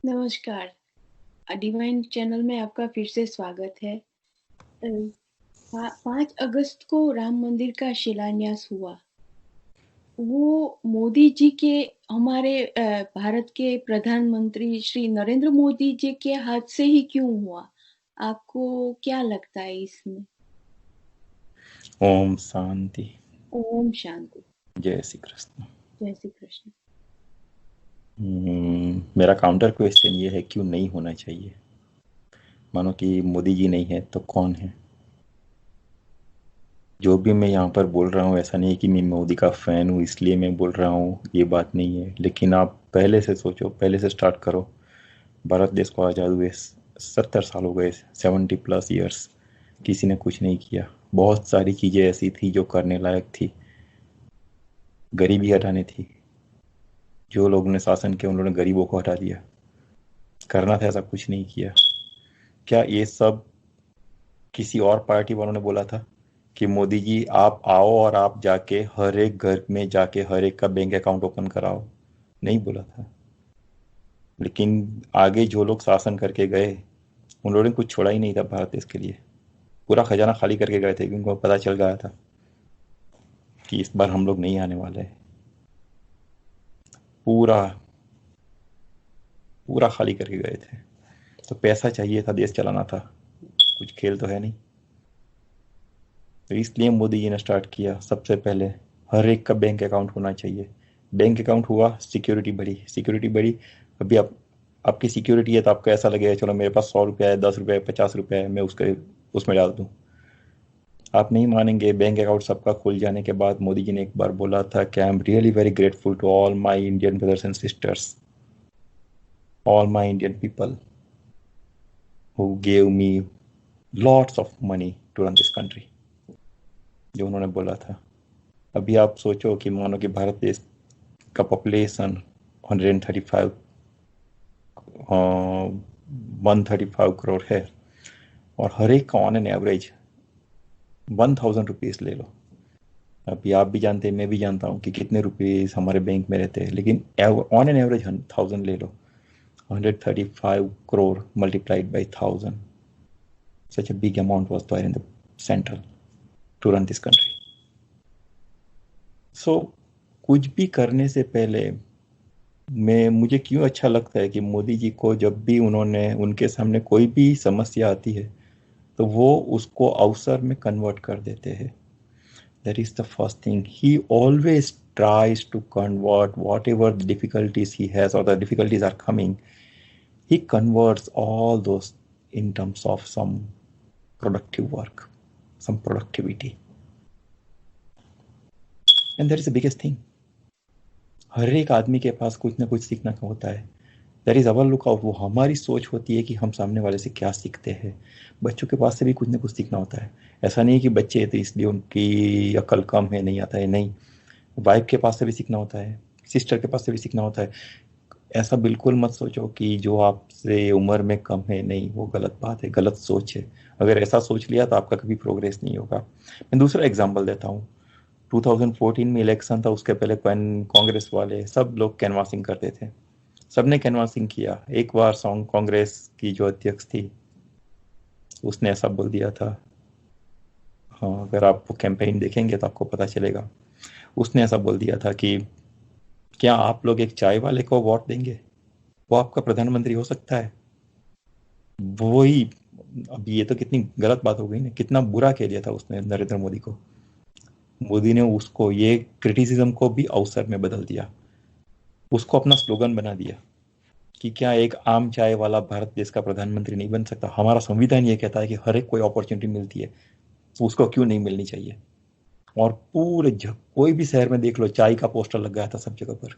नमस्कार। Divine channel में आपका फिर से स्वागत है। 5 अगस्त को राम मंदिर का शिलान्यास हुआ। वो मोदी जी के हमारे भारत के प्रधानमंत्री श्री नरेंद्र मोदी जी के हाथ से ही क्यों हुआ? आपको क्या लगता है इसमें? ओम शांति। ओम शांति। जय श्री कृष्ण। जय श्री कृष्ण। मेरा काउंटर क्वेश्चन ये है, क्यों नहीं होना चाहिए? मानो कि मोदी जी नहीं है तो कौन है? जो भी मैं यहाँ पर बोल रहा हूँ, ऐसा नहीं है कि मैं मोदी का फैन हूँ इसलिए मैं बोल रहा हूँ, ये बात नहीं है। लेकिन आप पहले से सोचो, पहले से स्टार्ट करो। भारत देश को आज़ाद हुए 70 साल हो गए, 70+ ईयर्स। किसी ने कुछ नहीं किया। बहुत सारी चीज़ें ऐसी थी जो करने लायक थी। गरीबी हटानी थी, जो लोगों ने शासन किया उन्होंने गरीबों को हटा दिया। करना था, ऐसा कुछ नहीं किया। क्या ये सब किसी और पार्टी वालों ने बोला था कि मोदी जी आप आओ और आप जाके हर एक घर में जाके हर एक का बैंक अकाउंट ओपन कराओ? नहीं बोला था। लेकिन आगे जो लोग शासन करके गए उन्होंने कुछ छोड़ा ही नहीं था भारत देश के लिए। पूरा खजाना खाली करके गए थे, क्योंकि उनको पता चल गया था कि इस बार हम लोग नहीं आने वाले हैं। पूरा पूरा खाली करके गए थे। तो पैसा चाहिए था, देश चलाना था, कुछ खेल तो है नहीं। तो इसलिए मोदी जी ने स्टार्ट किया सबसे पहले, हर एक का बैंक अकाउंट होना चाहिए। बैंक अकाउंट हुआ, सिक्योरिटी बढ़ी, सिक्योरिटी बढ़ी। अभी आप आपकी सिक्योरिटी है तो आपको ऐसा लगेगा चलो मेरे पास 100 रुपया है, 10 रुपया है, 50 रुपया है, मैं उसमें डाल दूँ। आप नहीं मानेंगे, बैंक अकाउंट सबका खुल जाने के बाद मोदी जी ने एक बार बोला था कि I am really very grateful to all my Indian brothers and sisters, all my Indian people who gave me lots of money to run this country, जो उन्होंने बोला था। अभी आप सोचो कि मानो कि भारत देश का पॉपुलेशन 135 135 करोड़ है, और हर एक का ऑन एन एवरेज 1000 रुपीज़ ले लो। अभी आप भी जानते हैं, मैं भी जानता हूँ कि कितने रुपीज़ हमारे बैंक में रहते हैं, लेकिन ऑन एन एवरेज 1000 ले लो। 135 crore multiplied by 1000, such a big amount was there in the central to run this country. So कुछ भी करने से पहले मुझे क्यों अच्छा लगता है कि मोदी जी को जब भी उनके सामने कोई भी समस्या आती है तो वो उसको अवसर में कन्वर्ट कर देते हैं। That is the first thing, he always tries to convert whatever the difficulties he has or the difficulties are coming, he converts all those in terms of some productive work, some productivity. And that is the biggest thing. हर एक आदमी के पास कुछ ना कुछ सीखना होता है। That is our look out. वो हमारी सोच होती है कि हम सामने वाले से क्या सीखते हैं। बच्चों के पास से भी कुछ ना कुछ सीखना होता है। ऐसा नहीं कि बच्चे हैं तो इसलिए उनकी अकल कम है, नहीं आता है, नहीं। वाइफ के पास से भी सीखना होता है, सिस्टर के पास से भी सीखना होता है। ऐसा बिल्कुल मत सोचो कि जो आपसे उम्र में कम है, नहीं, वो गलत बात है, गलत सोच है। अगर ऐसा सोच लिया तो आपका कभी प्रोग्रेस नहीं होगा। मैं दूसरा एग्जाम्पल देता हूँ। 2014 में इलेक्शन था, उसके पहले कांग्रेस वाले सब लोग कैनवासिंग करते थे, सबने कैनवासिंग किया। एक बार सॉन्ग कांग्रेस की जो अध्यक्ष थी उसने ऐसा बोल दिया था, हाँ अगर आप वो कैंपेन देखेंगे तो आपको पता चलेगा। उसने ऐसा बोल दिया था कि क्या आप लोग एक चाय वाले को वोट देंगे, वो आपका प्रधानमंत्री हो सकता है? वही। अब ये तो कितनी गलत बात हो गई ना, कितना बुरा कह दिया था उसने नरेंद्र मोदी को। मोदी ने उसको ये क्रिटिसिज्म को भी अवसर में बदल दिया, उसको अपना स्लोगन बना दिया कि क्या एक आम चाय वाला भारत देश का प्रधानमंत्री नहीं बन सकता? हमारा संविधान ये कहता है कि हर एक कोई अपॉर्चुनिटी मिलती है, उसको क्यों नहीं मिलनी चाहिए? और कोई भी शहर में देख लो, चाय का पोस्टर लग गया था सब जगह पर।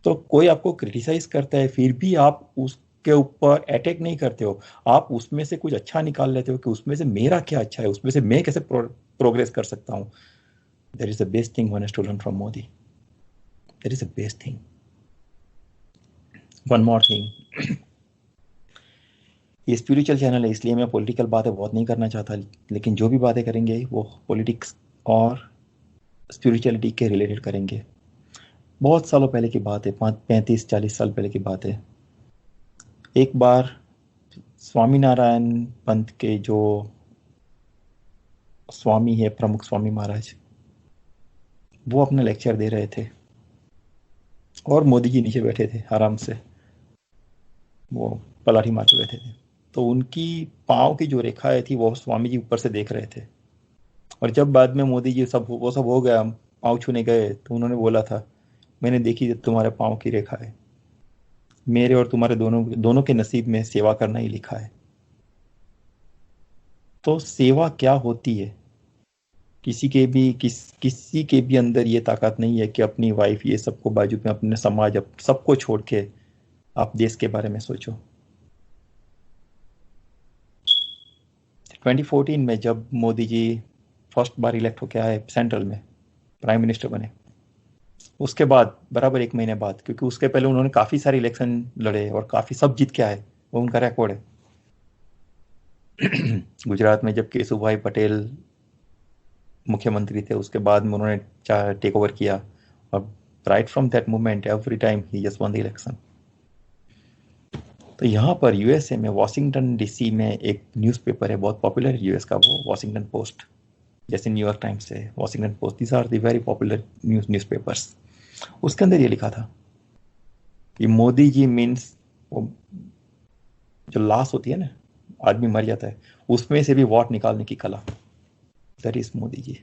तो कोई आपको क्रिटिसाइज करता है फिर भी आप उसके ऊपर अटैक नहीं करते हो। आप उसमें से कुछ अच्छा निकाल लेते हो कि उसमें से मेरा क्या अच्छा है, उसमें से मैं कैसे प्रोग्रेस कर सकता हूँ। That is the best thing one has to learn from Modi. That is the best thing. One more thing, ये स्पिरिचुअल चैनल है इसलिए मैं पॉलिटिकल बातें बहुत नहीं करना चाहता, लेकिन जो भी बातें करेंगे वो पॉलिटिक्स और स्पिरिचुअलिटी के रिलेटेड करेंगे। बहुत सालों पहले की बात है, 35-40 साल पहले की बात है। एक बार स्वामीनारायण पंथ के जो स्वामी है, प्रमुख स्वामी महाराज, वो अपना लेक्चर दे रहे थे और मोदी जी नीचे बैठे थे आराम से, वो पलाठी मार के बैठे थे। तो उनकी पाँव की जो रेखाएं थी वो स्वामी जी ऊपर से देख रहे थे। और जब बाद में मोदी जी वो सब हो गया, पाँव छूने गए, तो उन्होंने बोला था, मैंने देखी तुम्हारे पाँव की रेखा है, मेरे और तुम्हारे दोनों दोनों के नसीब में सेवा करना ही लिखा है। तो सेवा क्या होती है, किसी के भी अंदर ये ताकत नहीं है कि अपनी वाइफ ये सबको बाजू में, अपने समाज सबको छोड़ के आप देश के बारे में सोचो। 2014 में जब मोदी जी फर्स्ट बार इलेक्ट होके आए, सेंट्रल में प्राइम मिनिस्टर बने, उसके बाद बराबर एक महीने बाद, क्योंकि उसके पहले उन्होंने काफी सारे इलेक्शन लड़े और काफी सब जीत के आए, वो उनका रिकॉर्ड है। गुजरात में जब केशुभाई पटेल मुख्यमंत्री थे, उसके बाद में उन्होंने टेक ओवर किया, और right from that moment every time he just one the election. तो यहाँ पर यूएसए में वॉशिंगटन डीसी में एक न्यूज़पेपर है बहुत पॉपुलर यूएस का, वो वॉशिंगटन पोस्ट, जैसे न्यूयॉर्क टाइम्स है, Washington Post, these are the very popular newspapers. उसके अंदर ये लिखा था कि मोदी जी मीन्स, वो जो लाश होती है ना, आदमी मर जाता है, उसमें से भी वॉट निकालने की कला, दैट इज मोदी जी।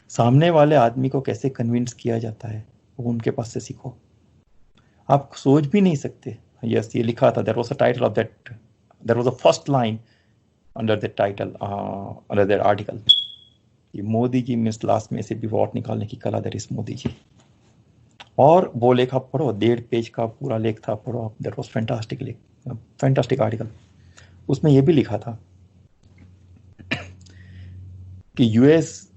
सामने वाले आदमी को कैसे कन्विंस किया जाता है, वो उनके पास से सीखो। आप सोच भी नहीं सकते। यस, ये लिखा था, that was the title of that was the first line under that title, under that article. Modi ji means last में से भी वोट निकालने की कला, दैट इज मोदी जी। और वो लेख आप पढ़ो, 1.5 पेज का पूरा लेख था, पढ़ो आप, दैट वाज फैंटास्टिक लेख, फैंटास्टिक आर्टिकल। उसमें ये भी लिखा था कि यूएस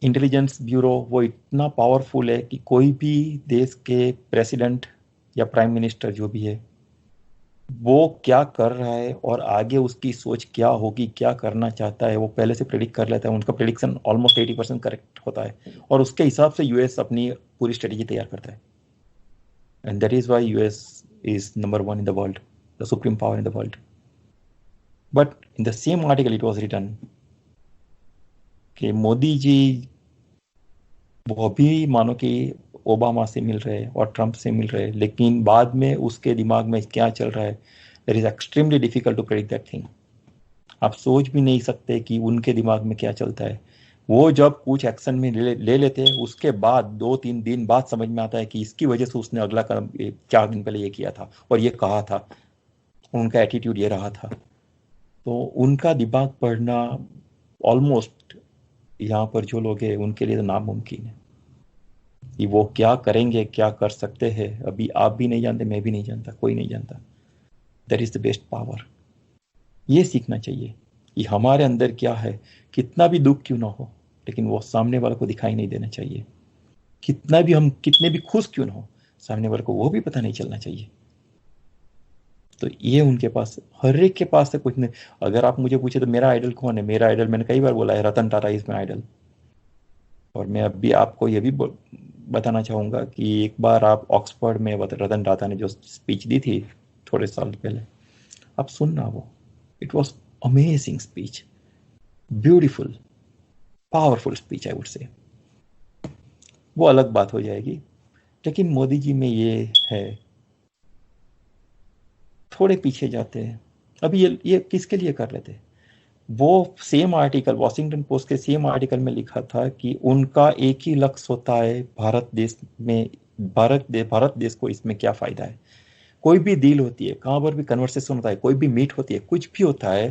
इंटेलिजेंस ब्यूरो वो इतना पावरफुल है कि कोई भी देश के प्रेसिडेंट या प्राइम मिनिस्टर जो भी है, वो क्या कर रहा है और आगे उसकी सोच क्या होगी, क्या करना चाहता है, वो पहले से प्रेडिक्ट कर लेता है। उनका प्रेडिक्शन ऑलमोस्ट 80% करेक्ट होता है, और उसके हिसाब से यूएस अपनी पूरी स्ट्रेटेजी तैयार करता है। And that is why US is number 1 in the world, the supreme power in the world. But in the same article it was written कि मोदी जी, वो भी मानो कि ओबामा से मिल रहे और ट्रंप से मिल रहे, लेकिन बाद में उसके दिमाग में क्या चल रहा है, it is extremely difficult to predict that thing. आप सोच भी नहीं सकते कि उनके दिमाग में क्या चलता है। वो जब कुछ एक्शन में ले लेते हैं, उसके बाद 2-3 दिन बाद समझ में आता है कि इसकी वजह से उसने अगला कदम 4 दिन पहले ये किया था और ये कहा था, उनका एटीट्यूड ये रहा था। तो उनका दिमाग पढ़ना ऑलमोस्ट, यहाँ पर जो लोग हैं उनके लिए तो नामुमकिन है। कि वो क्या करेंगे, क्या कर सकते हैं, अभी आप भी नहीं जानते, मैं भी नहीं जानता, कोई नहीं जानता। That is the best power. ये सीखना चाहिए कि हमारे अंदर क्या है, कितना भी दुख क्यों ना हो, लेकिन वो सामने वाले को दिखाई नहीं देना चाहिए। कितने भी खुश क्यों ना हो, सामने वाले को वो भी पता नहीं चलना चाहिए। तो ये उनके पास, हर एक के पास से कुछ नहीं। अगर आप मुझे पूछे तो मेरा आइडल कौन है, मेरा आइडल मैंने कई बार बोला है, Ratan Tata is my idol. और मैं अभी आपको ये भी बताना चाहूंगा कि एक बार आप ऑक्सफोर्ड में रतन टाटा ने जो स्पीच दी थी थोड़े साल पहले, आप सुनना वो, it was amazing speech, beautiful, powerful speech I would say. वो अलग बात हो जाएगी। लेकिन मोदी जी में ये है, थोड़े पीछे जाते हैं। अभी ये किसके लिए कर रहे थे, वो सेम आर्टिकल, वॉशिंगटन पोस्ट के सेम आर्टिकल में लिखा था कि उनका एक ही लक्ष्य होता है, भारत देश में, भारत देश को इसमें क्या फायदा है। कोई भी डील होती है, कहाँ पर भी कन्वर्सेशन होता है, कोई भी मीट होती है, कुछ भी होता है,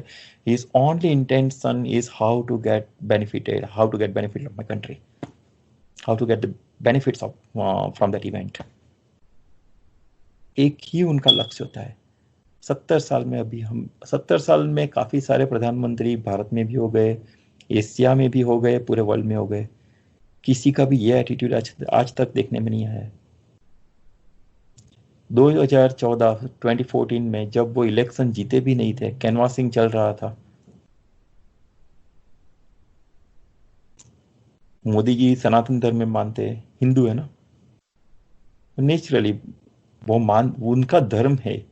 his only intention is how to get benefit of my country, how to get the benefits of from that event. एक ही उनका लक्ष्य होता है। 70 साल में, अभी हम 70 साल में काफी सारे प्रधानमंत्री भारत में भी हो गए, एशिया में भी हो गए, पूरे वर्ल्ड में हो गए, किसी का भी ये एटीट्यूड आज तक देखने में नहीं आया है। 2014 2014 में जब वो इलेक्शन जीते भी नहीं थे, कैनवासिंग चल रहा था, मोदी जी सनातन धर्म में मानते हैं, हिंदू है ना, नेचुरली उनका धर्म है,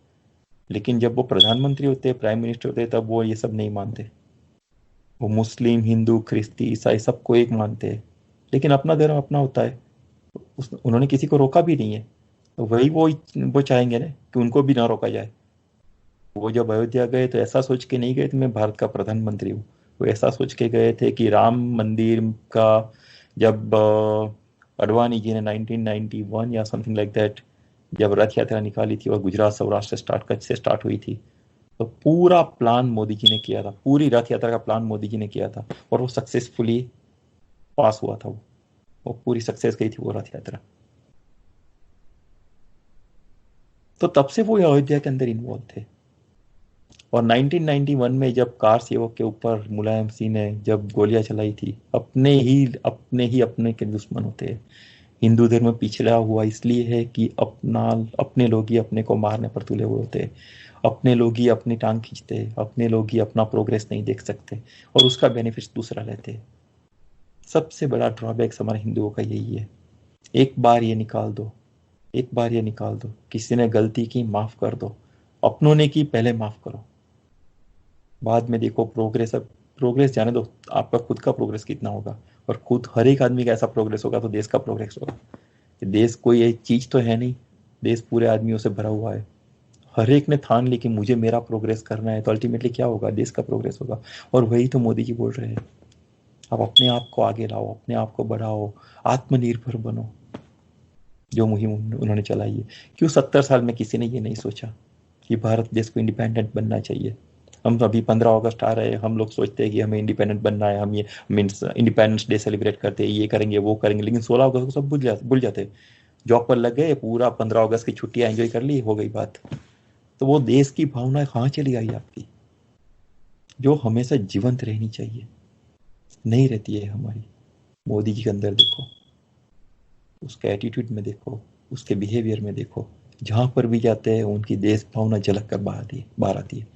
लेकिन जब वो प्रधानमंत्री होते हैं, प्राइम मिनिस्टर होते हैं, तब वो ये सब नहीं मानते। वो मुस्लिम, हिंदू, ख्रिस्ती, ईसाई सबको एक मानते हैं, लेकिन अपना धर्म अपना होता है। उन्होंने किसी को रोका भी नहीं है, तो वही वो चाहेंगे ना कि उनको भी ना रोका जाए। वो जब अयोध्या गए तो ऐसा सोच के नहीं गए कि मैं भारत का प्रधानमंत्री हूँ। वो ऐसा सोच के गए थे कि राम मंदिर का, जब अडवाणी जी ने 1991 या समथिंग लाइक दैट, जब रथ यात्रा निकाली थी और गुजरात सौराष्ट्र कच्छ से स्टार्ट हुई थी, तो पूरा प्लान मोदी जी ने किया था, पूरी रथ यात्रा का प्लान मोदी जी ने किया था, और वो सक्सेसफुली पास हुआ था। वो पूरी सक्सेस गई थी वो रथ यात्रा। तो तब से वो अयोध्या के अंदर इन्वॉल्व थे। और 1991 में जब कार सेवक के ऊपर मुलायम सिंह ने जब गोलियां चलाई थी, अपने के दुश्मन होते हैं। हिंदू धर्म पिछड़ा हुआ इसलिए है कि अपने लोग ही अपने को मारने पर तुले हुए होते हैं। अपने लोग ही अपनी टांग खींचते हैं, अपने लोग ही अपना प्रोग्रेस नहीं देख सकते, और उसका बेनिफिट दूसरा लेते हैं। सबसे बड़ा ड्रॉबैक हमारे हिंदुओं का यही है। एक बार ये निकाल दो, एक बार ये निकाल दो, किसी ने गलती की माफ कर दो, अपनों ने की पहले माफ करो, बाद में देखो प्रोग्रेस। अब प्रोग्रेस जाने दो, आपका खुद का प्रोग्रेस कितना होगा, और खुद हर एक आदमी का ऐसा प्रोग्रेस होगा तो देश का प्रोग्रेस होगा। देश कोई एक चीज तो है नहीं, देश पूरे आदमियों से भरा हुआ है। हर एक ने ठान ली कि मुझे मेरा प्रोग्रेस करना है, तो अल्टीमेटली क्या होगा, देश का प्रोग्रेस होगा। और वही तो मोदी जी बोल रहे हैं, आप अपने आप को आगे लाओ, अपने आप को बढ़ाओ, आत्मनिर्भर बनो। जो मुहिम उन्होंने चलाई है, क्यों 70 साल में किसी ने ये नहीं सोचा कि भारत देश को इंडिपेंडेंट बनना चाहिए। हम अभी 15 अगस्त आ रहे हैं, हम लोग सोचते हैं कि हमें इंडिपेंडेंट बनना है, हम ये मीन्स इंडिपेंडेंस डे सेलिब्रेट करते हैं, ये करेंगे वो करेंगे, लेकिन 16 अगस्त को सब भूल जाते। जॉब पर लग गए, पूरा 15 अगस्त की छुट्टियां एंजॉय कर ली, हो गई बात। तो वो देश की भावना कहाँ चली आई आपकी, जो हमेशा जीवंत रहनी चाहिए, नहीं रहती है हमारी। मोदी जी के अंदर देखो, उसके एटीट्यूड में देखो, उसके बिहेवियर में देखो, जहां पर भी जाते हैं उनकी देश भावना झलक कर बाहर आती है।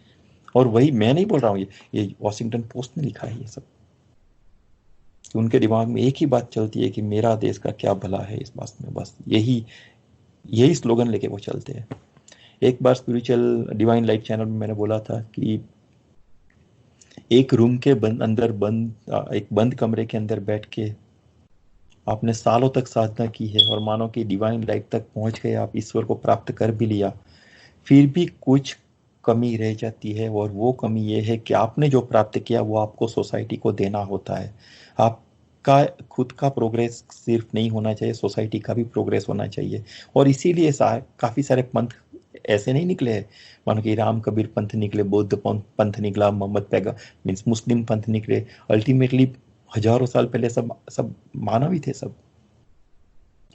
और वही मैं नहीं बोल रहा हूँ, ये वॉशिंगटन पोस्ट ने लिखा है ये सब, कि उनके दिमाग में एक ही बात चलती है कि मेरा देश का क्या भला है इस बात में, बस यही यही स्लोगन लेके वो चलते हैं। एक बार स्पिरिचुअल डिवाइन लाइट चैनल में मैंने बोला था कि एक रूम के एक बंद कमरे के अंदर बैठ के आपने सालों तक साधना की है, और मानो कि डिवाइन लाइट तक पहुंच गए, आप ईश्वर को प्राप्त कर भी लिया, फिर भी कुछ कमी रह जाती है। और वो कमी ये है कि आपने जो प्राप्त किया वो आपको सोसाइटी को देना होता है। आपका खुद का प्रोग्रेस सिर्फ नहीं होना चाहिए, सोसाइटी का भी प्रोग्रेस होना चाहिए। और इसीलिए काफी सारे पंथ ऐसे नहीं निकले हैं। मानो कि राम कबीर पंथ निकले, बुद्ध पंथ निकला, मोहम्मद पैगा मीन्स मुस्लिम पंथ निकले। अल्टीमेटली हजारों साल पहले सब सब मानव ही थे, सब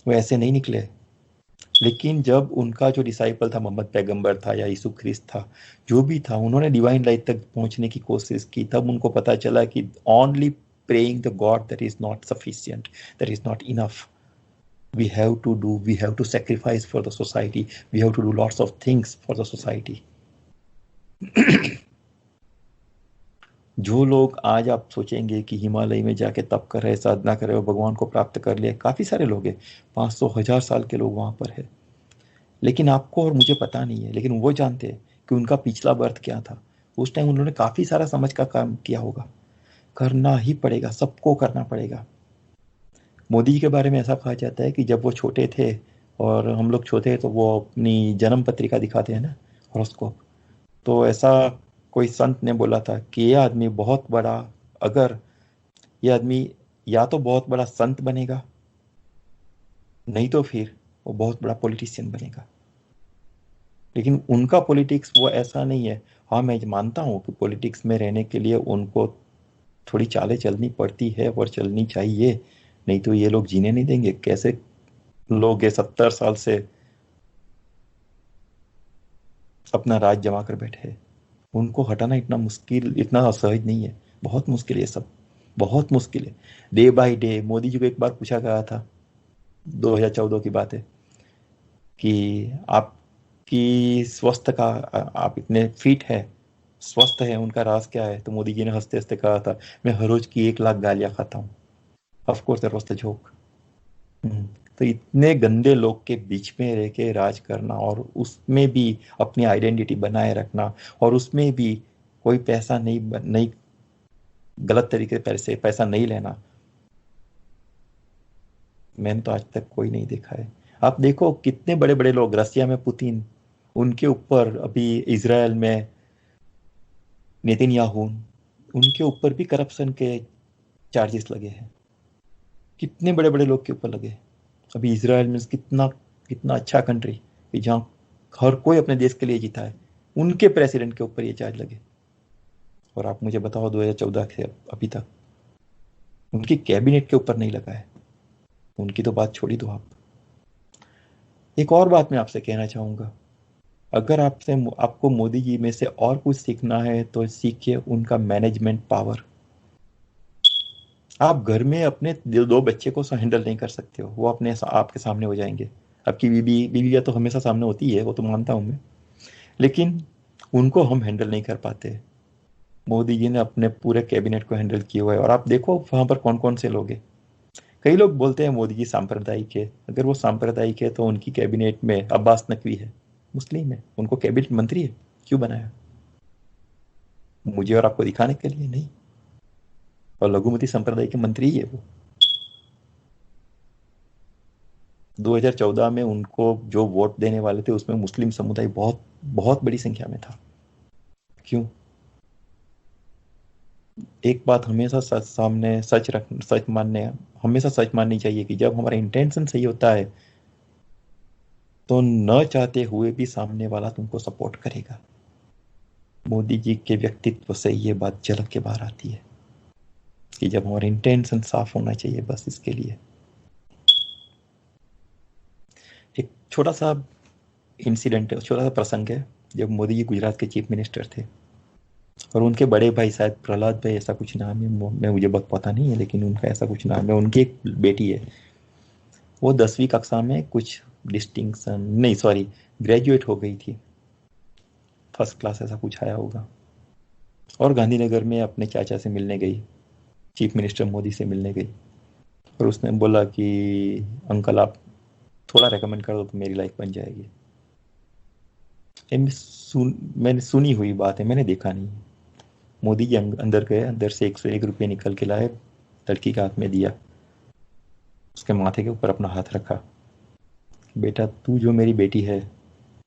वो ऐसे नहीं निकले। लेकिन जब उनका जो डिसाइपल था, मोहम्मद पैगंबर था या यीशु ख्रिस्त था, जो भी था, उन्होंने डिवाइन लाइट तक पहुंचने की कोशिश की, तब उनको पता चला कि only praying the God that is not sufficient, that is not enough. we have to sacrifice for the society, we have to do lots of things for the society. जो लोग आज आप सोचेंगे कि हिमालय में जाके तप कर रहे, साधना कर रहे हो, भगवान को प्राप्त कर लिया, काफी सारे लोग हैं, 500 1000 साल के लोग वहां पर है। लेकिन आपको और मुझे पता नहीं है, लेकिन वो जानते हैं कि उनका पिछला बर्थ क्या था। उस टाइम उन्होंने काफी सारा समझ का काम किया होगा। करना ही पड़ेगा, सबको करना पड़ेगा। मोदी जी के बारे में ऐसा कहा जाता है कि जब वो छोटे थे और हम लोग छोटे, तो वो अपनी जन्म पत्रिका दिखाते हैं ना, हॉरोस्कोप। तो ऐसा कोई संत ने बोला था कि ये आदमी बहुत बड़ा, अगर ये आदमी या तो बहुत बड़ा संत बनेगा, नहीं तो फिर वो बहुत बड़ा पॉलिटिशियन बनेगा। लेकिन उनका पॉलिटिक्स वो ऐसा नहीं है। हाँ, मैं मानता हूँ कि पॉलिटिक्स में रहने के लिए उनको थोड़ी चालें चलनी पड़ती है और चलनी चाहिए, नहीं तो ये लोग जीने नहीं देंगे। कैसे लोग ये 70 साल से अपना राज जमा कर बैठे हैं, उनको हटाना इतना मुश्किल, इतना असहज नहीं है। बहुत मुश्किल है सब, बहुत मुश्किल है। Day by day Modi ji को एक बार पूछा गया था, 2014 की बात है, कि आपकी स्वस्थ का, आप इतने फिट है, स्वस्थ है, उनका राज क्या है। तो मोदी जी ने हंसते हंसते कहा था, मैं हर रोज की 1 लाख गालियां खाता हूँ। Of course that was the joke. तो इतने गंदे लोग के बीच में रह के राज करना और उसमें भी अपनी आइडेंटिटी बनाए रखना और उसमें भी कोई पैसा नहीं गलत तरीके से पैसा नहीं लेना, मैंने तो आज तक कोई नहीं देखा है। आप देखो कितने बड़े बड़े लोग, रसिया में पुतिन, उनके ऊपर अभी इजराइल में नेतन्याहू, उनके ऊपर भी करप्शन के चार्जेस लगे हैं। कितने बड़े बड़े लोग के ऊपर लगे। अभी इजराइल में कितना कितना अच्छा कंट्री कि जहाँ हर कोई अपने देश के लिए जीता है, उनके प्रेसिडेंट के ऊपर ये चार्ज लगे। और आप मुझे बताओ 2014 से अभी तक उनकी कैबिनेट के ऊपर नहीं लगा है। उनकी तो बात छोड़ी दो आप। एक और बात मैं आपसे कहना चाहूंगा, अगर आपको मोदी जी में से और कुछ सीखना है तो सीखिए उनका मैनेजमेंट पावर। आप घर में अपने दो बच्चे को हैंडल नहीं कर सकते हो, वो अपने आपके सामने हो जाएंगे। आपकी बीवियाँ तो हमेशा सामने होती है, वो तो मानता हूं मैं, लेकिन उनको हम हैंडल नहीं कर पाते। मोदी जी ने अपने पूरे कैबिनेट को हैंडल किया हुआ है। और आप देखो वहां पर कौन कौन से लोग हैं। कई लोग बोलते हैं मोदी जी सांप्रदायिक है। अगर वो सांप्रदायिक है तो उनकी कैबिनेट में अब्बास नकवी है, मुस्लिम है, उनको कैबिनेट मंत्री है, क्यों बनाया? मुझे और आपको दिखाने के लिए नहीं। और लघुमती संप्रदाय के मंत्री ही है वो। 2014 में उनको जो वोट देने वाले थे उसमें मुस्लिम समुदाय बहुत बहुत बड़ी संख्या में था। क्यों? एक बात हमेशा सच मानने, हमेशा सच माननी चाहिए कि जब हमारा इंटेंशन सही होता है तो न चाहते हुए भी सामने वाला तुमको सपोर्ट करेगा। मोदी जी के व्यक्तित्व से ये बात झलक के बाहर आती है कि जब हमारा इंटेंशन साफ होना चाहिए, बस इसके लिए। एक छोटा सा इंसिडेंट है, छोटा सा प्रसंग है। जब मोदी जी गुजरात के चीफ मिनिस्टर थे और उनके बड़े भाई, शायद प्रहलाद भाई ऐसा कुछ नाम है, मुझे बहुत पता नहीं है, लेकिन उनका ऐसा कुछ नाम है। उनकी एक बेटी है, वो 10वीं कक्षा में कुछ डिस्टिंक्शन नहीं, सॉरी, ग्रेजुएट हो गई थी, फर्स्ट क्लास ऐसा कुछ आया होगा। और गांधीनगर में अपने चाचा से मिलने गई, चीफ मिनिस्टर मोदी से मिलने गई। और उसने बोला कि अंकल आप थोड़ा रेकमेंड कर दो तो मेरी लाइफ बन जाएगी। मैंने सुनी हुई बात है, मैंने देखा नहीं। मोदी जी अंदर गए, अंदर से 101 रुपये निकल के लाए, लड़की के हाथ में दिया, उसके माथे के ऊपर अपना हाथ रखा। बेटा तू जो मेरी बेटी है,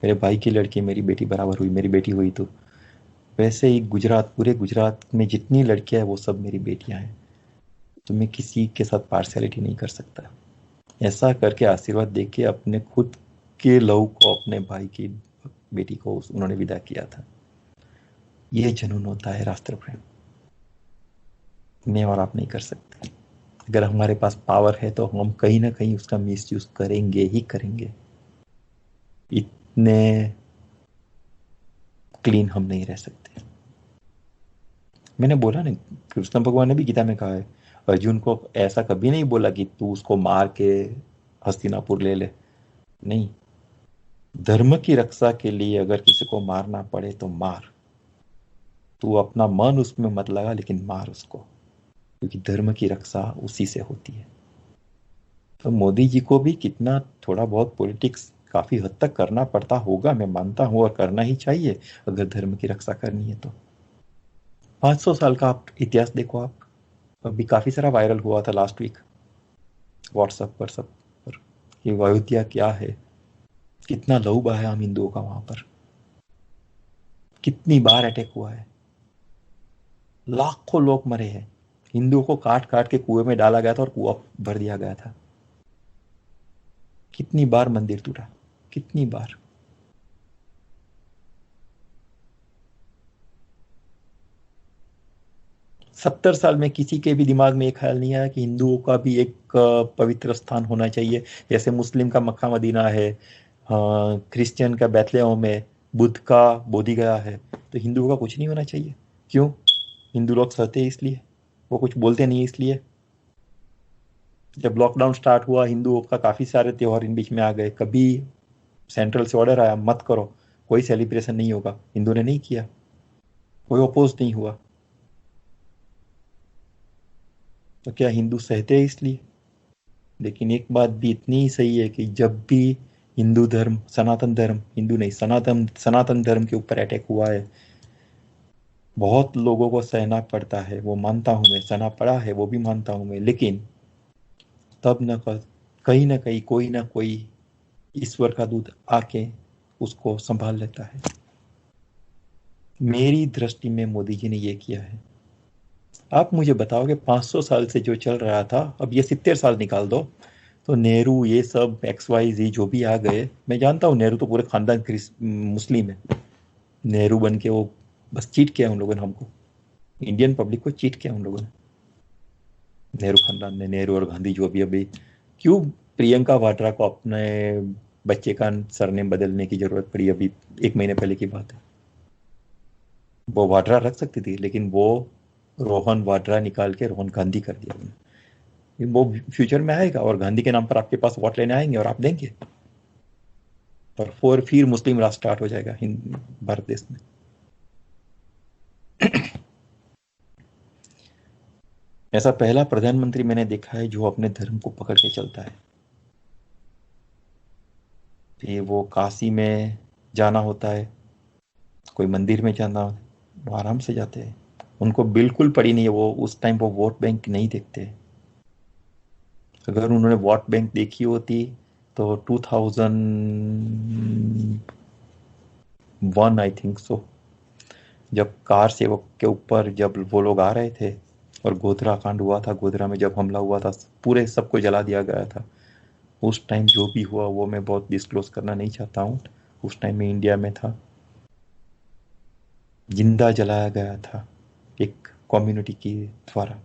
मेरे भाई की लड़की मेरी बेटी बराबर हुई, मेरी बेटी हुई तो वैसे ही पूरे गुजरात में जितनी लड़कियां हैं वो सब मेरी बेटियां हैं, तो मैं किसी के साथ पार्शियलिटी नहीं कर सकता। ऐसा करके आशीर्वाद देके अपने खुद के लहू को अपने भाई की बेटी को उन्होंने विदा किया था। ये जुनून होता है राष्ट्र प्रेम। मैं और आप नहीं कर सकते। अगर हमारे पास पावर है तो हम कहीं ना कहीं उसका मिसयूज करेंगे ही करेंगे। इतने क्लीन हम नहीं रह सकते। मैंने बोला ना, कृष्ण भगवान ने भी गीता में कहा है, अर्जुन को ऐसा कभी नहीं बोला कि तू उसको मार के हस्तिनापुर ले ले। नहीं, धर्म की रक्षा के लिए अगर किसी को मारना पड़े तो मार, तू अपना मन उसमें मत लगा, लेकिन मार उसको, क्योंकि धर्म की रक्षा उसी से होती है। तो मोदी जी को भी कितना थोड़ा बहुत पॉलिटिक्स काफी हद तक करना पड़ता होगा, मैं मानता हूं, और करना ही चाहिए अगर धर्म की रक्षा करनी है तो। 500 साल का आप इतिहास देखो। आप अभी काफी सारा वायरल हुआ था लास्ट वीक व्हाट्सएप पर सब पर कि अयोध्या क्या है, कितना लहू बहा है हम हिंदुओं का वहां पर, कितनी बार अटैक हुआ है, लाखों लोग मरे हैं, हिंदुओं को काट काट के कुएं में डाला गया था और कुआं भर दिया गया था। कितनी बार मंदिर टूटा, कितनी बार। सत्तर साल में किसी के भी दिमाग में एक ख्याल नहीं आया कि हिंदुओं का भी एक पवित्र स्थान होना चाहिए। जैसे मुस्लिम का मक्का मदीना है, क्रिश्चियन का बैतलहम है, बुद्ध का बोधि गया है, तो हिंदुओं का कुछ नहीं होना चाहिए? क्यों? हिंदू लोग सहते हैं इसलिए, वो कुछ बोलते नहीं इसलिए। जब लॉकडाउन स्टार्ट हुआ, हिंदुओं का काफी सारे त्योहार इन बीच में आ गए, कभी सेंट्रल से ऑर्डर आया मत करो, कोई सेलिब्रेशन नहीं होगा, हिंदू ने नहीं किया, कोई अपोज नहीं हुआ। तो क्या हिंदू सहते हैं इसलिए? लेकिन एक बात भी इतनी ही सही है कि जब भी हिंदू धर्म, सनातन धर्म, हिंदू नहीं, सनातन धर्म के ऊपर अटैक हुआ है, बहुत लोगों को सहना पड़ता है, वो मानता हूं मैं, सहना पड़ा है वो भी मानता हूं मैं, लेकिन तब न कहीं ना कहीं कोई ना कोई ईश्वर का दूत आके उसको संभाल लेता है। मेरी दृष्टि में मोदी जी ने ये किया है। आप मुझे बताओगे 500 साल से जो चल रहा था, अब ये 70 साल निकाल दो, तो नेहरू ये सब XYZ जो भी आ गए, मैं जानता हूँ नेहरू तो पूरे खानदान मुस्लिम है, नेहरू बन के वो बस चीट किया उन लोगों ने, हमको इंडियन पब्लिक को चीट किया उन लोगों ने, नेहरू खानदान ने, नेहरू और गांधी जो अभी अभी क्यों प्रियंका वाड्रा को अपने बच्चे का सरनेम बदलने की जरूरत पड़ी, अभी 1 महीने पहले की बात है। वो वाड्रा रख सकती थी, लेकिन वो रोहन वाड्रा निकाल के रोहन गांधी कर दिया उन्होंने। वो फ्यूचर में आएगा और गांधी के नाम पर आपके पास वोट लेने आएंगे और आप देंगे, और फिर मुस्लिम राज स्टार्ट हो जाएगा भारत देश में। ऐसा पहला प्रधानमंत्री मैंने देखा है जो अपने धर्म को पकड़ के चलता है। फिर वो काशी में जाना होता है, कोई मंदिर में जाना, वो आराम से जाते हैं, उनको बिल्कुल पड़ी नहीं है, वो उस टाइम वो वोट बैंक नहीं देखते। अगर उन्होंने वोट बैंक देखी होती तो 2001 आई थिंक सो, जब कार सेवक के ऊपर जब वो लोग आ रहे थे और गोधरा कांड हुआ था, गोधरा में जब हमला हुआ था, पूरे सबको जला दिया गया था। उस टाइम जो भी हुआ वो मैं बहुत डिस्क्लोज करना नहीं चाहता हूँ, उस टाइम में इंडिया में था, जिंदा जलाया गया था एक कम्युनिटी के द्वारा।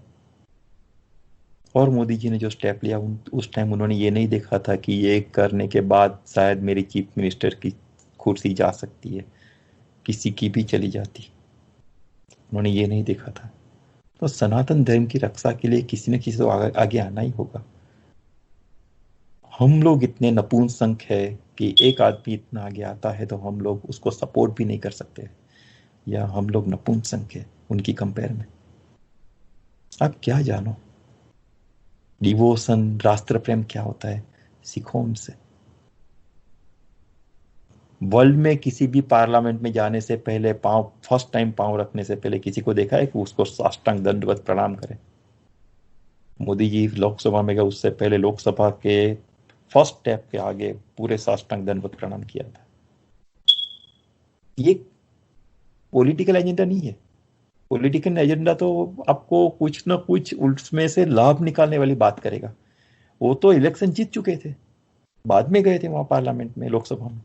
और मोदी जी ने जो स्टेप लिया, उस टाइम उन्होंने ये नहीं देखा था कि ये करने के बाद शायद मेरी चीफ मिनिस्टर की कुर्सी जा सकती है, किसी की भी चली जाती, उन्होंने ये नहीं देखा था। तो सनातन धर्म की रक्षा के लिए किसी न किसी को आगे आना ही होगा। हम लोग इतने नपुंसक है कि एक आदमी इतना आगे आता है तो हम लोग उसको सपोर्ट भी नहीं कर सकते, या हम लोग नपुंसक है उनकी कंपेयर में। आप क्या जानो डिवोशन, राष्ट्र प्रेम क्या होता है, सीखो उनसे। वर्ल्ड में किसी भी पार्लियामेंट में जाने से पहले पांव, फर्स्ट टाइम पांव रखने से पहले किसी को देखा है कि उसको साष्टांग दंडवत प्रणाम करें? मोदी जी लोकसभा में गए, उससे पहले लोकसभा के फर्स्ट स्टेप के आगे पूरे साष्टांग दंडवत प्रणाम किया था। ये पॉलिटिकल एजेंडा नहीं है। पॉलिटिकल एजेंडा तो आपको कुछ ना कुछ उसमें से लाभ निकालने वाली बात करेगा। वो तो इलेक्शन जीत चुके थे, बाद में गए थे वहां पार्लियामेंट में, लोकसभा में,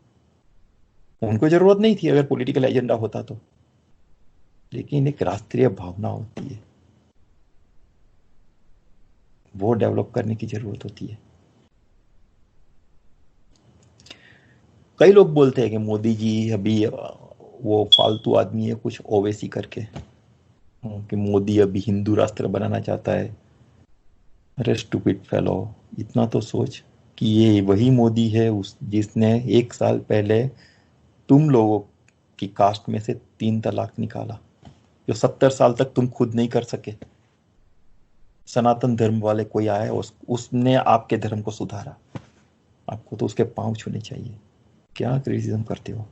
उनको जरूरत नहीं थी अगर पॉलिटिकल एजेंडा होता तो। लेकिन एक राष्ट्रीय भावना होती है, वो डेवलप करने की जरूरत होती है। कई लोग बोलते हैं कि मोदी जी अभी वो फालतू आदमी है कुछ ओवैसी करके, कि मोदी अभी हिंदू राष्ट्र बनाना चाहता है। अरे स्टूपिड फेलो, इतना तो सोच कि ये वही मोदी है जिसने 1 साल पहले तुम लोगों की कास्ट में से 3 तलाक निकाला, जो 70 साल तक तुम खुद नहीं कर सके। सनातन धर्म वाले कोई आए, उसने आपके धर्म को सुधारा, आपको तो उसके पांव छूने चाहिए। क्या क्रिटिसिज्म करते हो?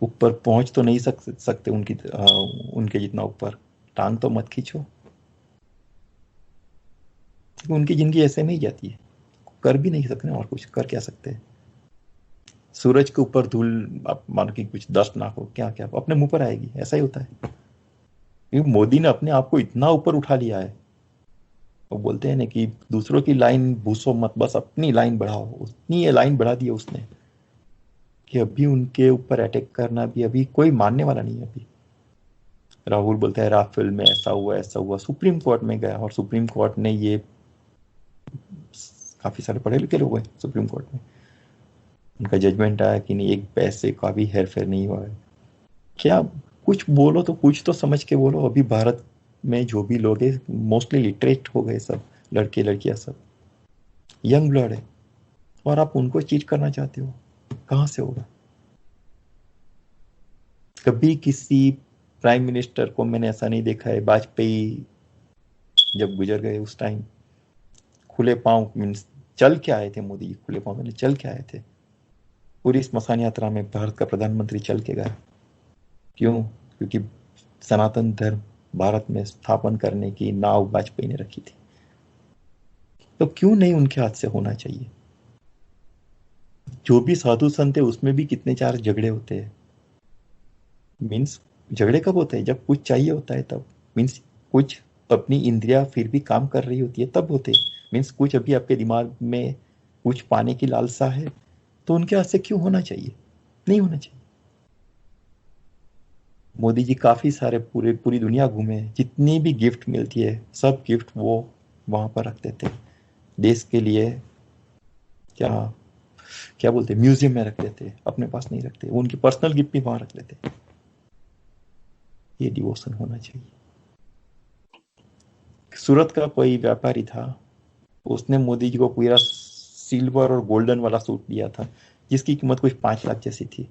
ऊपर पहुंच तो नहीं सकते उनके जितना ऊपर, टांग तो मत खींचो, क्योंकि उनकी जिंदगी ऐसे में ही जाती है, कर भी नहीं सकते, और कुछ कर क्या सकते हैं। सूरज के ऊपर धूल आप मान के कुछ डस्ट ना हो, क्या क्या अपने मुंह पर आएगी, ऐसा ही होता है। क्योंकि मोदी ने अपने आप को इतना ऊपर उठा लिया है, वो बोलते हैं ना कि दूसरों की लाइन भूसो मत, बस अपनी लाइन बढ़ाओ, उतनी ये लाइन बढ़ा दी है उसने कि अभी उनके ऊपर अटैक करना भी अभी कोई मानने वाला नहीं है। अभी राहुल बोलता है राफेल में ऐसा हुआ ऐसा हुआ, सुप्रीम कोर्ट में गया और सुप्रीम कोर्ट ने ये, काफी सारे पढ़े लिखे लोग हैं सुप्रीम कोर्ट में, उनका जजमेंट आया कि नहीं, एक पैसे का भी हेर फेर नहीं हुआ है। क्या कुछ बोलो तो कुछ तो समझ के बोलो। अभी भारत में जो भी लोग हैं मोस्टली लिटरेट हो गए सब, लड़के लड़कियां सब यंग ब्लड है, और आप उनको चीट करना चाहते हो, कहां से होगा? कभी किसी प्राइम मिनिस्टर को मैंने ऐसा नहीं देखा है, वाजपेयी जब गुजर गए उस टाइम खुले पांव मीन्स चल के आए थे मोदी जी, खुले पांव में चल के आए थे। पूरी स्मशान यात्रा में भारत का प्रधानमंत्री चल के गया। क्यों? क्योंकि सनातन धर्म भारत में स्थापन करने की नाव वाजपेयी ने रखी थी। तो क्यों नहीं उनके हाथ से होना चाहिए? जो भी साधु संत है उसमें भी कितने चार झगड़े होते हैं। मीन्स झगड़े कब होते हैं? जब कुछ चाहिए होता है तब। मीन्स कुछ अपनी इंद्रिया फिर भी काम कर रही होती है तब होते हैं। मीन्स कुछ अभी आपके दिमाग में कुछ पाने की लालसा है तो उनके हाथ से क्यों होना चाहिए? नहीं होना चाहिए। मोदी जी काफी सारे पूरी दुनिया घूमे, जितनी भी गिफ्ट मिलती है सब गिफ्ट वो वहां पर रख देते हैं देश के लिए। क्या क्या बोलते हैं, म्यूजियम में रख देते हैं, अपने पास नहीं रखते। उनकी पर्सनल गिफ्ट भी वहां रख देते हैं। ये डिवोशन होना चाहिए। सूरत का कोई व्यापारी था, उसने मोदी जी को पूरा सिल्वर और गोल्डन वाला सूट दिया था जिसकी कीमत कुछ 5 लाख जैसी थी।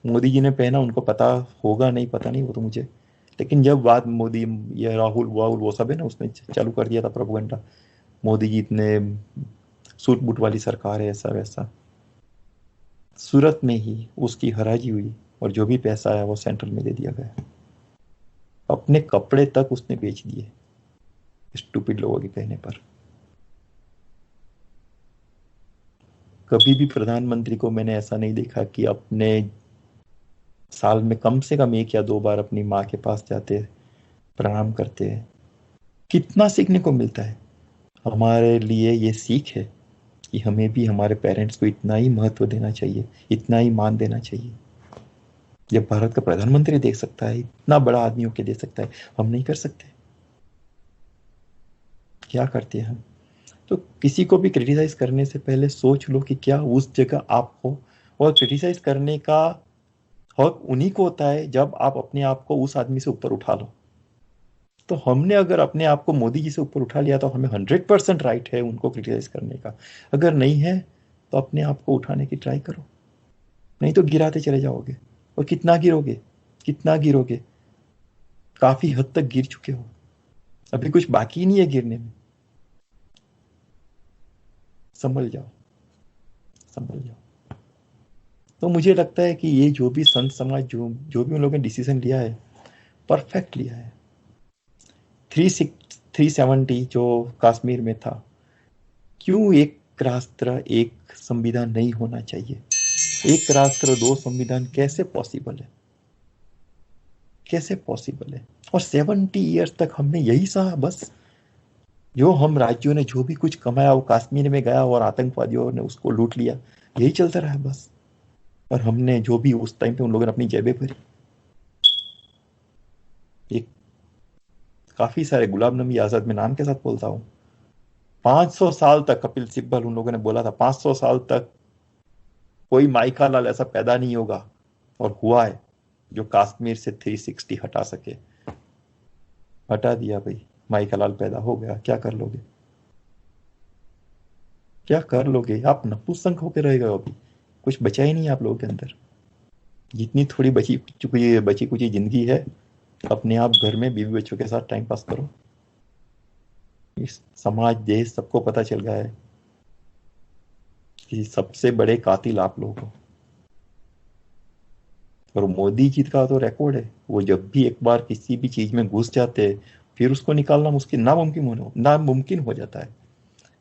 मोदी जी ने पहना, उनको पता होगा नहीं पता नहीं, वो तो मुझे, लेकिन जब बात मोदी, ये राहुल वाहुल वो सब है ना, उसने चालू कर दिया था प्रोपेगेंडा, मोदी जी इतने सूट बूट वाली सरकार है, ऐसा वैसा। सूरत में ही उसकी हराजी हुई और जो भी पैसा आया वो सेंट्रल में दे दिया गया। अपने कपड़े तक उसने बेच दिए स्टूपिड लोगों के कहने पर। कभी भी प्रधानमंत्री को मैंने ऐसा नहीं देखा कि अपने साल में कम से कम 1 या 2 बार अपनी माँ के पास जाते, प्रणाम करते हैं। कितना सीखने को मिलता है। हमारे लिए ये सीख है कि हमें भी हमारे पेरेंट्स को इतना ही महत्व देना चाहिए, इतना ही मान देना चाहिए। जब भारत का प्रधानमंत्री देख सकता है, इतना बड़ा आदमी होके दे सकता है, हम नहीं कर सकते? क्या करते हैं हम? तो किसी को भी क्रिटिसाइज करने से पहले सोच लो कि क्या उस जगह आप हो। और क्रिटिसाइज करने का हक उन्हीं को होता है जब आप अपने आप को उस आदमी से ऊपर उठा लो। तो हमने अगर अपने आप को मोदी जी से ऊपर उठा लिया तो हमें 100% राइट है उनको क्रिटिसाइज करने का। अगर नहीं है तो अपने आप को उठाने की ट्राई करो, नहीं तो गिराते चले जाओगे। और कितना गिरोगे, कितना गिरोगे? काफी हद तक गिर चुके हो, अभी कुछ बाकी नहीं है गिरने में। संभल जाओ, संभल जाओ। तो मुझे लगता है कि ये जो भी संत समाज जो भी उन लोगों ने डिसीजन लिया है, परफेक्ट लिया है। 370 जो कश्मीर में था, क्यों एक राष्ट्र एक संविधान नहीं होना चाहिए? एक राष्ट्र दो संविधान कैसे पॉसिबल है? कैसे पॉसिबल है? और 70 ईयर्स तक हमने यही सहा बस। जो हम राज्यों ने जो भी कुछ कमाया वो कश्मीर में गया और आतंकवादियों ने उसको लूट लिया, यही चलता रहा बस। और हमने जो भी उस टाइम पे उन लोगों ने अपनी जेबें भरी। एक काफी सारे, गुलाम नबी आजाद में नाम के साथ बोलता हूँ, 500 साल तक, कपिल सिब्बल उन लोगों ने बोला था 500 साल तक कोई माइका लाल ऐसा पैदा नहीं होगा, और हुआ है, जो कश्मीर से 360 हटा सके। हटा दिया भाई, माइका लाल पैदा हो गया। क्या कर लोगे? क्या कर लोगे? आप नपुंसक होकर रह गए हो। अभी कुछ बचा ही नहीं आप लोगों के अंदर। जितनी थोड़ी बची कुछ जिंदगी है, अपने आप घर में बीवी बच्चों के साथ टाइम पास करो। इस समाज देश सबको पता चल गया है कि सबसे बड़े कातिल आप लोग हो। और मोदी जी का तो रिकॉर्ड है, वो जब भी एक बार किसी भी चीज में घुस जाते हैं फिर उसको निकालना मुश्किल, नामुमकिन हो जाता है।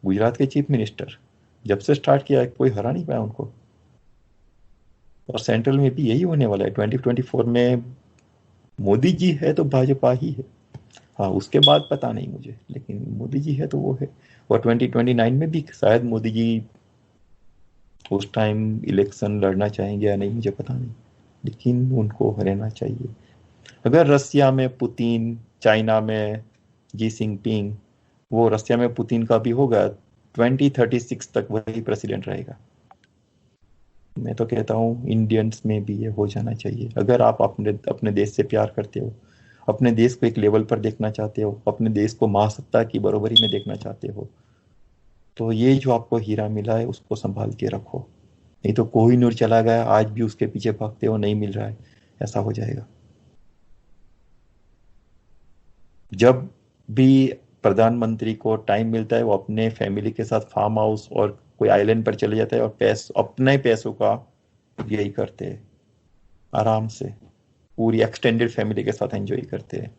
गुजरात के चीफ मिनिस्टर जब से स्टार्ट किया कोई हरा नहीं पाया उनको। और सेंट्रल में भी यही होने वाला है 2024 में। मोदी जी है तो भाजपा ही है। हाँ, उसके बाद पता नहीं मुझे, लेकिन मोदी जी है तो वो है। और 2029 में भी शायद मोदी जी उस टाइम इलेक्शन लड़ना चाहेंगे या नहीं मुझे पता नहीं, लेकिन उनको हराना चाहिए। अगर रसिया में पुतिन, चाइना में जी जिनपिंग, वो रसिया में पुतिन का भी होगा, 2036 तक वही प्रेसिडेंट रहेगा। मैं तो कहता हूँ इंडियंस में भी ये हो जाना चाहिए। अगर आप अपने अपने देश से प्यार करते हो, अपने देश को एक लेवल पर देखना चाहते हो, अपने देश को महासत्ता की बराबरी में देखना चाहते हो, तो ये जो आपको हीरा मिला है उसको संभाल के रखो। नहीं तो कोहिनूर चला गया, आज भी उसके पीछे भागते हो, नहीं मिल रहा है, ऐसा हो जाएगा। जब भी प्रधानमंत्री को टाइम मिलता है वो अपने फैमिली के साथ फार्म हाउस और कोई आइलैंड पर चले जाता है और अपने पैसों का यही करते हैं, आराम से पूरी एक्सटेंडेड फैमिली के साथ एंजॉय करते हैं।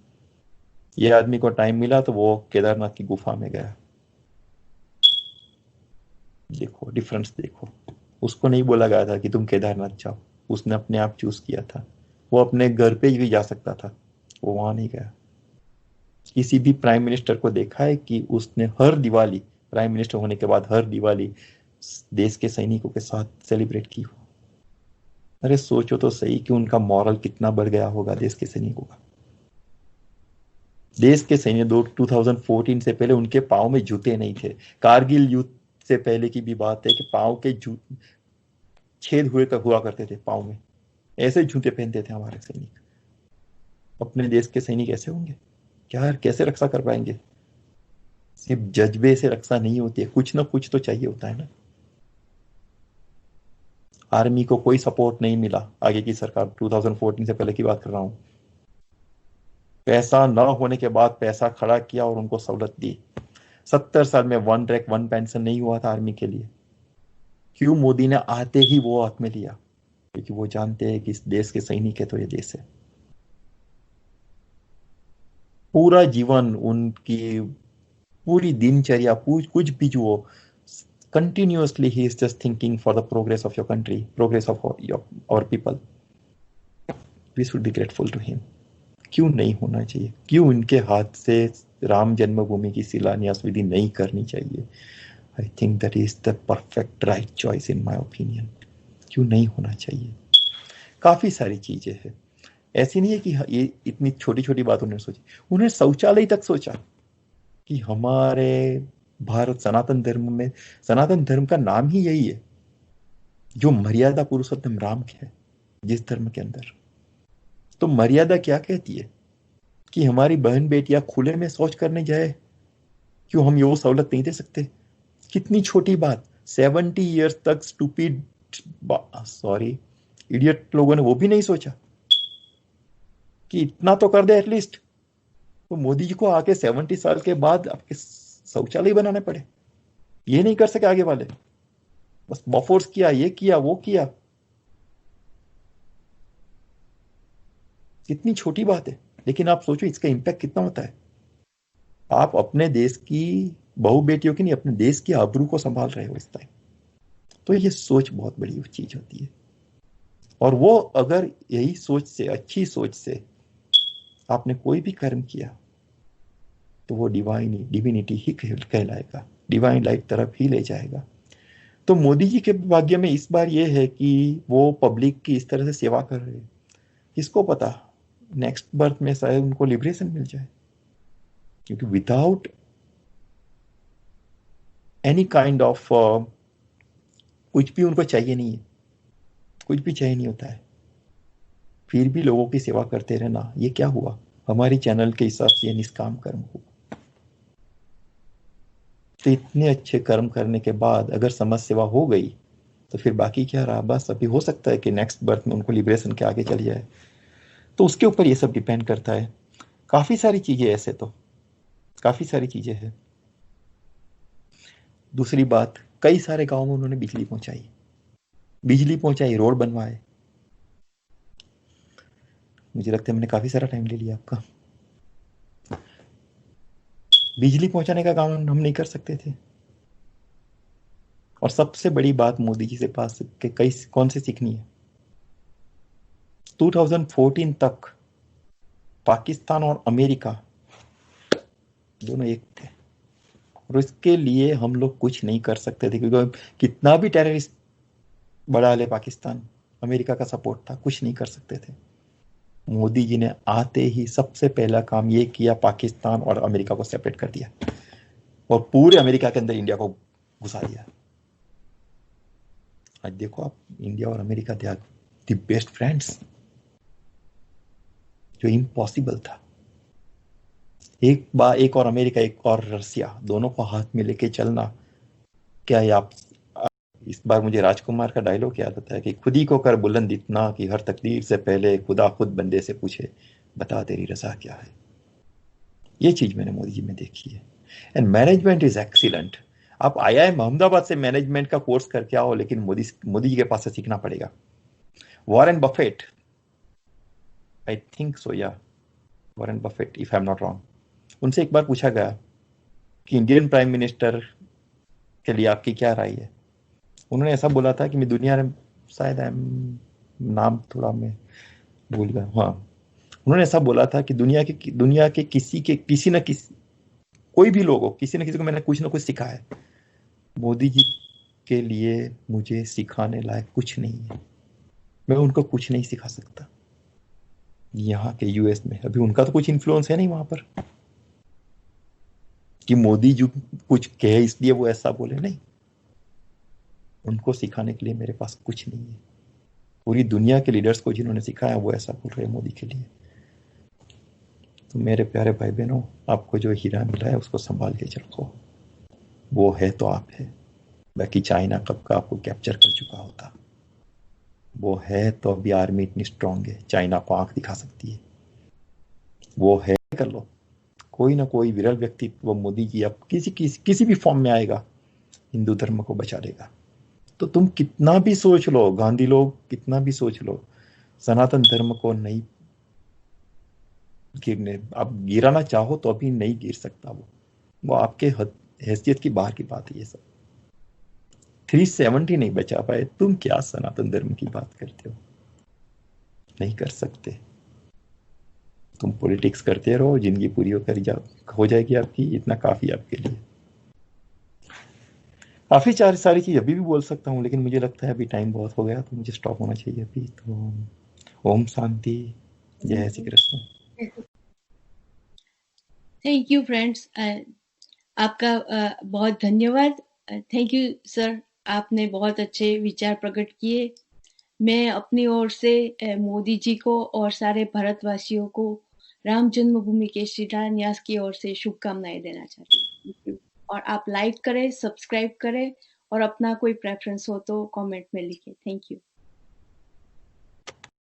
ये आदमी को टाइम मिला तो वो केदारनाथ की गुफा में गया। देखो डिफरेंस, देखो उसको नहीं बोला गया था कि तुम केदारनाथ जाओ, उसने अपने आप चूज किया था। वो अपने घर पे भी जा सकता था, वो वहां नहीं गया। किसी भी प्राइम मिनिस्टर को देखा है कि उसने हर दिवाली, प्राइम मिनिस्टर होने के बाद हर दिवाली देश के सैनिकों के साथ सेलिब्रेट की हो? अरे सोचो तो सही कि उनका मॉरल कितना बढ़ गया होगा देश के सैनिकों का। देश के सैनिक 2014 से पहले उनके पाँव में जूते नहीं थे। कारगिल युद्ध से पहले की भी बात है कि पाँव के छेद हुआ करते थे पाँव में, ऐसे जूते पहनते थे हमारे सैनिक। अपने देश के सैनिक ऐसे होंगे क्या? कैसे रक्षा कर पाएंगे? सिर्फ जज्बे से रक्षा नहीं होती है, कुछ ना कुछ तो चाहिए होता है ना। आर्मी को कोई सपोर्ट नहीं मिला, आगे की सरकार 2014 से पहले की बात कर रहा हूं। पैसा न होने के बाद पैसा खड़ा किया और उनको सहूलत दी। 70 साल में 1 रैंक 1 पेंशन नहीं हुआ था आर्मी के लिए। क्यों? मोदी ने आते ही वो हाथ में लिया, क्योंकि वो जानते हैं कि इस देश के सैनिक है तो ये देश है। पूरा जीवन उनकी पूरी दिनचर्या कुछ भी जो continuously he is just thinking for the progress of your country, progress of our people. We should be grateful to him. क्यों नहीं होना चाहिए? क्यों इनके हाथ से राम जन्मभूमि की शिलान्यास विधि नहीं करनी चाहिए? I think that is the perfect right choice in my opinion. क्यों नहीं होना चाहिए? काफी सारी चीजें हैं, ऐसी नहीं है कि ये इतनी छोटी छोटी बात उन्होंने सोची। उन्होंने शौचालय तक सोचा कि हमारे भारत सनातन धर्म में, सनातन धर्म का नाम ही यही है, जो मर्यादा पुरुषोत्तम राम की है जिस धर्म के अंदर। तो मर्यादा क्या कहती है कि हमारी बहन बेटियां खुले में शौच करने जाए, क्यों हम ये वो सहूलत नहीं दे सकते? कितनी छोटी बात। 70 ईयर्स तक स्टूपिड इडियट लोगों ने वो भी नहीं सोचा कि इतना तो कर दे एटलीस्ट। तो मोदी जी को आके 70 साल के बाद आपके शौचालय बनाने पड़े, ये नहीं कर सके आगे वाले, बस बफोर्स किया, ये किया, वो किया। कितनी छोटी बात है, लेकिन आप सोचो इसका इंपैक्ट कितना होता है। आप अपने देश की बहु बेटियों की नहीं, अपने देश की आबरू को संभाल रहे हो इस टाइम। तो ये सोच बहुत बड़ी चीज होती है। और वो अगर यही सोच से, अच्छी सोच से आपने कोई भी कर्म किया तो वो डिविनिटी ही कहलाएगा, डिवाइन लाइफ तरफ ही ले जाएगा। तो मोदी जी के भाग्य में इस बार ये है कि वो पब्लिक की इस तरह से सेवा कर रहे हैं। किसको पता नेक्स्ट बर्थ में शायद उनको लिबरेशन मिल जाए, क्योंकि विदाउट एनी काइंड ऑफ कुछ भी उनको चाहिए नहीं है, कुछ भी चाहिए नहीं होता है, फिर भी लोगों की सेवा करते रहना, ये क्या हुआ? हमारी चैनल के हिसाब से ये निष्काम कर्म हुआ। तो इतने अच्छे कर्म करने के बाद अगर समाज सेवा हो गई तो फिर बाकी क्या रहा? बस अभी हो सकता है कि नेक्स्ट बर्थ में उनको लिबरेशन के आगे चली जाए। तो उसके ऊपर ये सब डिपेंड करता है। काफी सारी चीजें, ऐसे तो काफी सारी चीजें हैं। दूसरी बात, कई सारे गांव में उन्होंने बिजली पहुंचाई, रोड बनवाए। मुझे लगता है मैंने काफी सारा टाइम ले लिया आपका। बिजली पहुंचाने का काम हम नहीं कर सकते थे? और सबसे बड़ी बात मोदी जी से पास कई कौन से सीखनी है? 2014 तक पाकिस्तान और अमेरिका दोनों एक थे, और इसके लिए हम लोग कुछ नहीं कर सकते थे, क्योंकि कितना भी टेररिस्ट बढ़ा ले पाकिस्तान, अमेरिका का सपोर्ट था, कुछ नहीं कर सकते थे। मोदी जी ने आते ही सबसे पहला काम ये किया, पाकिस्तान और अमेरिका को सेपरेट कर दिया और पूरे अमेरिका के अंदर इंडिया को घुसा दिया। आज देखो आप, इंडिया और America they are the best friends, जो इम्पॉसिबल था। एक और अमेरिका, एक और रसिया, दोनों को हाथ में लेके चलना, क्या ये आप इस बार मुझे राजकुमार का डायलॉग याद आता है कि खुद ही को कर बुलंद इतना कि हर तकदीर से पहले खुदा खुद बंदे से पूछे, बता तेरी रजा क्या है। ये चीज मैंने मोदी जी में देखी है। And management is excellent. आप IIM अहमदाबाद से मैनेजमेंट का कोर्स करके आओ, लेकिन मोदी जी के पास से सीखना पड़ेगा। Warren Buffett, I think so, yeah Warren Buffett if I am not wrong, उनसे एक बार पूछा गया कि इंडियन प्राइम मिनिस्टर के लिए आपकी क्या राय है। उन्होंने ऐसा बोला था कि मैं दुनिया में, शायद नाम थोड़ा मैं भूल गया, हाँ, उन्होंने ऐसा बोला था कि दुनिया के किसी न किसी, कोई भी लोग हो, किसी न किसी को मैंने कुछ ना कुछ सिखाया है। मोदी जी के लिए मुझे सिखाने लायक कुछ नहीं है, मैं उनको कुछ नहीं सिखा सकता। यहाँ के US में अभी उनका तो कुछ इन्फ्लुएंस है नहीं वहां पर कि मोदी जी कुछ कहे इसलिए वो ऐसा बोले, नहीं। उनको सिखाने के लिए मेरे पास कुछ नहीं है। पूरी दुनिया के लीडर्स को जिन्होंने सिखाया वो ऐसा बोल रहे हैं मोदी के लिए। तो मेरे प्यारे भाई बहनों, आपको जो हीरा मिला है उसको संभाल के रखो। वो है तो आप है, बाकी चाइना कब का आपको कैप्चर कर चुका होता। वो है तो अभी आर्मी इतनी स्ट्रांग है, चाइना को आंख दिखा सकती है। वो है, कर लो। कोई ना कोई विरल व्यक्तित्व मोदी जी अब किसी भी फॉर्म में आएगा, हिंदू धर्म को बचा लेगा। तो तुम कितना भी सोच लो, गांधी लोग कितना भी सोच लो, सनातन धर्म को नहीं गिरने, आप गिराना चाहो तो अभी नहीं गिर सकता। वो आपके हैसियत की बाहर की बात है। ये सब 370 नहीं बचा पाए, तुम क्या सनातन धर्म की बात करते हो? नहीं कर सकते। तुम पॉलिटिक्स करते रहो, जिंदगी पूरी हो जाएगी आपकी, इतना काफी आपके लिए। काफी सारी चीज अभी भी बोल सकता हूँ, लेकिन मुझे लगता है अभी टाइम बहुत हो गया, तो मुझे स्टॉप होना चाहिए अभी। तो ओम शांति, जय Shri Krishna. Thank you friends, आपका बहुत धन्यवाद। थैंक यू सर, आपने बहुत अच्छे विचार प्रकट किए। मैं अपनी ओर से मोदी जी को और सारे भारतवासियों को राम जन्मभूमि के शिलान्यास की ओर से शुभकामनाएं देना चाहती हूँ। और आप लाइक करें, सब्सक्राइब करें और अपना कोई प्रेफरेंस हो तो कमेंट में लिखें। Thank you.